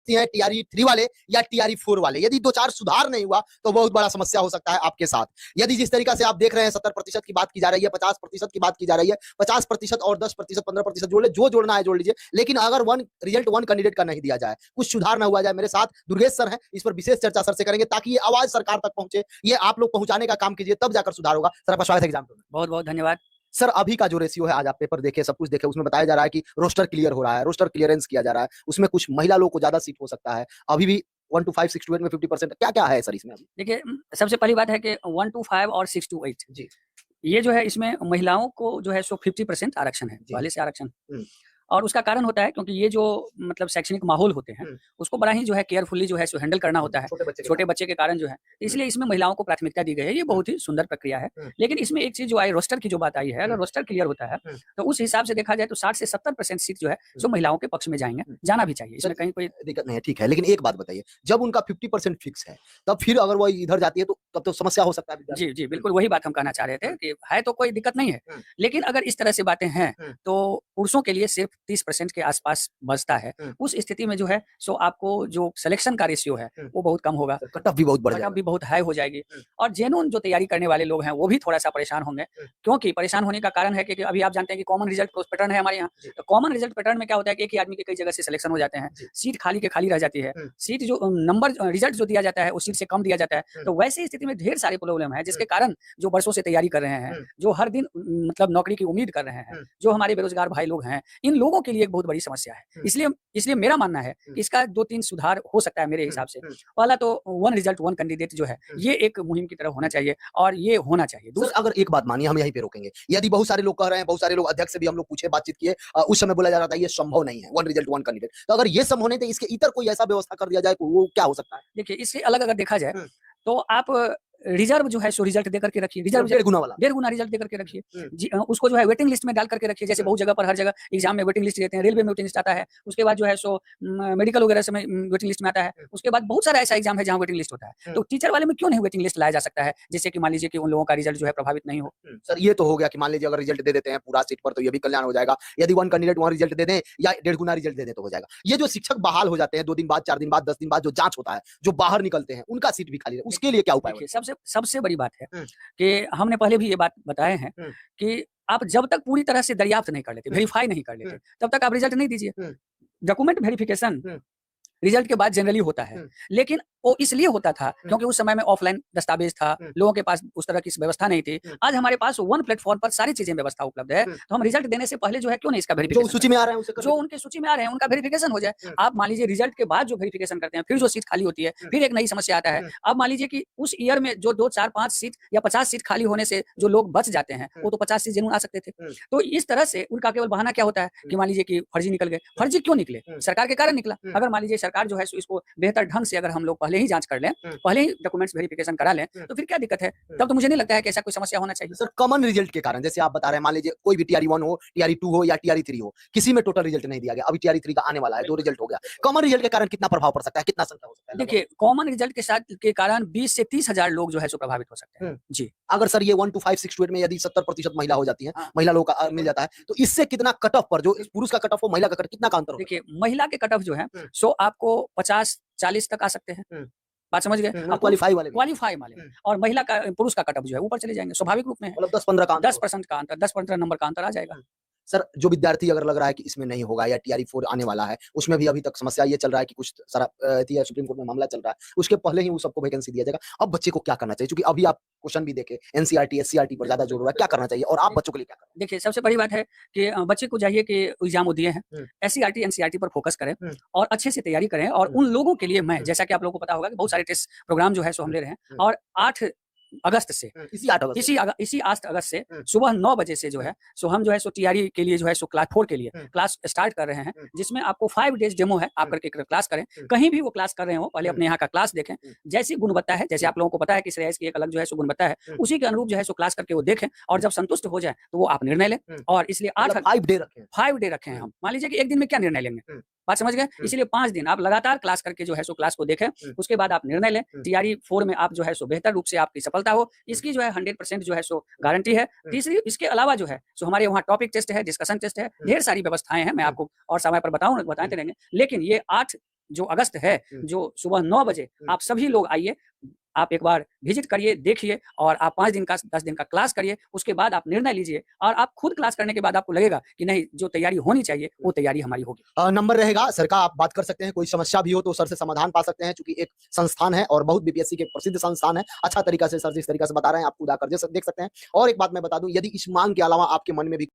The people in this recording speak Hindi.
सकती हैं टीआरई 3 वाले या टीआरई 4 वाले। यदि 2-4 सुधार नहीं हुआ तो बहुत बड़ा समस्या हो सकता है आपके साथ। यदि जिस तरीका से आप देख रहे हैं 70% की बात की जा रही है, 50% की बात की जा रही है, 50% और 10%, 15% जोड़ ले, जो जोड़ना है जोड़ लीजिए। लेकिन अगर रिजल्ट वन कैंडिडेट का नहीं दिया जाए, कुछ सुधार ना हुआ जाए, मेरे साथ दुर्गेश सर हैं, इस पर विशेष चर्चा सर से करेंगे ताकि ये आवाज सरकार तक पहुंचे। ये आप लोग पहुंचाने का काम कीजिए, तब जाकर सुधार होगा। सर आपका स्वागत है एग्जाम में। बहुत बहुत धन्यवाद। सर अभी का जो रेशियो है, आज आप पेपर देखे, सब कुछ देखे, उसमें बताया जा रहा है कि रोस्टर क्लियर हो रहा है, रोस्टर क्लियरेंस किया जा रहा है, उसमें कुछ महिला लोगों को ज्यादा सीट हो सकता है। अभी भी 1 to 5, 6 to 8 में 50% क्या-क्या है सर इसमें अभी? देखिए, सबसे पहली बात है कि 1 to 5 और 6 to 8 जी। ये जो है इसमें महिलाओं को जो है सो 50% आरक्षण है, पहले से आरक्षण। और उसका कारण होता है क्योंकि ये जो मतलब शैक्षणिक माहौल होते हैं उसको बड़ा ही जो है केयरफुली जो है सो हैंडल करना होता है छोटे बच्चे के कारण जो है, इसलिए इसमें महिलाओं को प्राथमिकता दी गई है। ये बहुत ही सुंदर प्रक्रिया है। लेकिन इसमें एक चीज जो आई, रोस्टर की जो बात आई है, अगर रोस्टर क्लियर होता है तो उस हिसाब से देखा जाए तो 60 से 70% सीट जो है जो महिलाओं के पक्ष में जाएंगे, जाना भी चाहिए, इसमें कहीं कोई दिक्कत नहीं है, ठीक है। लेकिन एक बात बताइए, जब उनका 50% फिक्स है, तब फिर अगर वो इधर जाती है तो तब तो समस्या हो सकता है। जी जी बिल्कुल वही बात हम कहना चाह रहे थे कि है तो कोई दिक्कत नहीं है, लेकिन अगर इस तरह से बातें हैं तो पुरुषों के लिए सिर्फ 30% के आसपास बचता है। उस स्थिति में जो है सो आपको जो सिलेक्शन का रेशियो है वो बहुत कम होगा, कट ऑफ भी बहुत बढ़ कट जाएगा, ऑफ भी बहुत हाई हो जाएगी। और जेन्युइन जो तैयारी करने वाले लोग हैं वो भी थोड़ा सा परेशान होंगे, क्योंकि परेशान होने का कारण है कि अभी आप जानते हैं कि कॉमन रिजल्ट पैटर्न है हमारे यहाँ। तो कॉमन रिजल्ट पैटर्न में क्या होता है कि एक ही आदमी के कई जगह से सिलेक्शन हो जाते हैं, सीट खाली के खाली रह जाती है, सीट जो नंबर रिजल्ट जो दिया जाता है उस सीट से कम दिया जाता है। तो वैसी स्थिति में ढेर सारे प्रॉब्लम है, जिसके कारण जो वर्षों से तैयारी कर रहे हैं, जो हर दिन मतलब नौकरी की उम्मीद कर रहे हैं, जो हमारे बेरोजगार भाई लोग हैं, इन लोगों के लिए एक बहुत बड़ी समस्या है। इसलिए मेरा मानना है कि इसका 2-3 सुधार हो सकता है मेरे हिसाब से। पहला तो वन रिजल्ट वन कैंडिडेट जो है ये एक मुहिम की तरह होना चाहिए और ये होना चाहिए। सर अगर एक बात मानिए, हम यहीं पे रोकेंगे, यदि बहुत सारे लोग कह रहे हैं, बहुत सारे लोग अध्यक्ष से भी हम लोग पूछे, बातचीत किए, उस समय बोला जा रहा था ये संभव नहीं है, वन रिजल्ट वन कैंडिडेट। तो अगर ये संभव नहीं तो इसके इतर कोई ऐसा व्यवस्था कर दिया जाए, वो क्या हो सकता है? देखिए, इससे अलग अगर देखा जाए तो आप रिजर्व जो है सो रिजल्ट दे करके रखिए, रिजर्व 1.5 गुना रिजल्ट दे करके रखिए। उसको जो है वेटिंग लिस्ट में डाल करके रखिए, जैसे बहुत जगह पर हर जगह एग्जाम में वेटिंग लिस्ट देते हैं, रेलवे में वेटिंग लिस्ट आता है, उसके बाद जो है सो मेडिकल वगैरह से वेटिंग लिस्ट में आता है, उसके बाद बहुत सारा ऐसा एग्जाम है जहाँ वेटिंग लिस्ट होता है। तो टीचर वाले में क्यों नहीं वेटिंग लिस्ट लाया जा सकता है, जिससे कि मान लीजिए कि उन लोगों का रिजल्ट जो है प्रभावित नहीं हो। सर ये तो हो गया कि मान लीजिए अगर रिजल्ट दे देते हैं पूरा सीट पर तो ये भी कल्याण हो जाएगा, यदि वन कैंडिडेट वन रिजल्ट दे दें या 1.5 गुना रिजल्ट दे दें तो हो जाएगा। ये जो शिक्षक बहाल हो जाते हैं 2 दिन बाद, 4 दिन बाद, 10 दिन बाद, जो जांच होता है, जो बाहर निकलते हैं, उनका सीट भी खाली है, उसके लिए क्या उपाय है? सबसे बड़ी बात है कि हमने पहले भी ये बात बताए हैं कि आप जब तक पूरी तरह से दरियाफ्त नहीं कर लेते, वेरीफाई नहीं कर लेते, तब तक आप रिजल्ट नहीं दीजिए। डॉक्यूमेंट वेरिफिकेशन रिजल्ट के बाद जनरली होता है, लेकिन वो इसलिए होता था क्योंकि उस समय में ऑफलाइन दस्तावेज था, लोगों के पास उस तरह की व्यवस्था नहीं थी। आज हमारे पास वन प्लेटफॉर्म पर सारी चीजें व्यवस्था उपलब्ध है, तो हम रिजल्ट देने से पहले जो है क्यों नहीं इसका वेरिफिकेशन, जो सूची में आ रहे हैं जो उनके सूची में आ रहे हैं उनका वेरिफिकेशन हो जाए। आप मान लीजिए रिजल्ट के बाद जो वेरिफिकेशन करते हैं, फिर जो सीट खाली होती है, फिर एक नई समस्या आता है। अब मान लीजिए कि उस ईयर में जो 2, 4, 5 सीट या 50 सीट खाली होने से जो लोग बच जाते हैं, वो तो 50 सीट जरूर आ सकते थे। तो इस तरह से उनका केवल बहाना क्या होता है कि मान लीजिए कि फर्जी निकल गए। फर्जी क्यों निकले? सरकार के कारण निकला। अगर मान लीजिए सरकार जो है इसको बेहतर ढंग से अगर हम लोग पहले ही जांच कर लें, पहले ही डॉक्यूमेंट्स वेरिफिकेशन करा लें, तो फिर क्या दिक्कत है? तब तो मुझे नहीं लगता है कि ऐसा कोई समस्या होना चाहिए। सर कॉमन रिजल्ट के कारण, जैसे आप बता रहे हैं, मान लीजिए कोई भी टीआरई 1 हो, टीआरई 2 हो या टीआरई 3 हो, किसी में टोटल रिजल्ट नहीं दिया गया, अभी टीआरई 3 का आने वाला है, 2 रिजल्ट हो गया। कॉमन रिजल्ट के कारण कितना प्रभाव पड़ सकता है, कितना संख्या हो सकता है? देखिए, कॉमन रिजल्ट के कारण 20 से 30 हजार लोग जो है सो प्रभावित हो सकते हैं। जी। अगर सर ये 1 to 5, 6 to 8 में यदि 70% महिला हो जाती है, महिला लोगों का मिल जाता है, तो इससे कितना कट ऑफ पर, जो पुरुष का कट ऑफ हो, महिला का कट, कितना का अंतर हो? देखिए, महिला के कट ऑफ जो है सो आपको 50-40 तक आ सकते हैं। बात समझ गए? आप क्वालीफाई वाले और महिला का, पुरुष का कट ऑफ जो है ऊपर चले जाएंगे, स्वाभाविक रूप में है। मतलब 10-15 का 10% का अंतर, 10-15 नंबर का अंतर आ जाएगा। सर जो विद्यार्थी अगर लग रहा है कि इसमें नहीं होगा या टीआरई 4 आने वाला है, उसमें भी अभी तक समस्या ये चल रहा है कि कुछ सारा सुप्रीम कोर्ट में मामला चल रहा है, उसके पहले ही वो सबको वैकेंसी दिया जाएगा। अब बच्चे को क्या करना चाहिए, क्योंकि अभी आप क्वेश्चन भी देखे, एनसीईआरटी एससीईआरटी पर ज्यादा जोर हो रहा है, क्या करना चाहिए और आप बच्चों के लिए क्या करना है? देखिए, सबसे बड़ी बात है कि बच्चे को चाहिए कि एग्जाम वो दिए हैं, एससीईआरटी एनसीईआरटी पर फोकस करें और अच्छे से तैयारी करें। और उन लोगों के लिए मैं, जैसा कि आप लोगों को पता होगा कि बहुत सारे टेस्ट प्रोग्राम जो है सो हम ले रहे हैं, और 8 अगस्त से, इसी 8 अगस्त से सुबह 9 बजे से जो है सो हम जो है सो टीआरई के लिए जो है सो क्लास 4 के लिए क्लास स्टार्ट कर रहे हैं, जिसमें आपको 5 डेज डेमो है, आप करके क्लास करें। कहीं भी वो क्लास कर रहे हो, पहले अपने यहाँ का क्लास देखें, जैसी गुणवत्ता है, जैसे आप लोगों को पता है कि श्रेयस की एक अलग जो है सो गुणवत्ता है, उसी के अनुरूप जो है सो क्लास करके वो देखें, और जब संतुष्ट हो जाए तो वो आप निर्णय लें। और इसलिए 5 डे रखे हैं हम। मान लीजिए कि एक दिन में क्या निर्णय लेंगे, बात समझ गए? इसलिए 5 दिन आप लगातार क्लास करके जो है सो क्लास को देखें, उसके बाद आप निर्णय लें। टीआरई 4 में आप जो है सो बेहतर रूप से आपकी सफलता हो, इसकी जो है 100% जो है सो गारंटी है। तीसरी, इसके अलावा जो है सो हमारे वहाँ टॉपिक टेस्ट है, डिस्कशन टेस्ट है, ढेर सारी व्यवस्थाएं हैं, मैं आपको और समय पर बताते रहेंगे। लेकिन ये 8 जो अगस्त है, जो सुबह 9 बजे आप सभी लोग आइए, आप एक बार विजिट करिए, देखिए और आप 5 दिन का 10 दिन का क्लास करिए, उसके बाद आप निर्णय लीजिए और आप खुद क्लास करने के बाद आपको लगेगा कि नहीं, जो तैयारी होनी चाहिए वो तैयारी हमारी होगी। नंबर रहेगा सर का, आप बात कर सकते हैं, कोई समस्या भी हो तो सर से समाधान पा सकते हैं, क्योंकि एक संस्थान है और बहुत बीपीएससी के प्रसिद्ध संस्थान है। अच्छा तरीका से सर जिस तरीका से बता रहे हैं आप खुद आकर देख सकते हैं। और एक बात मैं बता दूं, यदि इस मांग के अलावा आपके मन में भी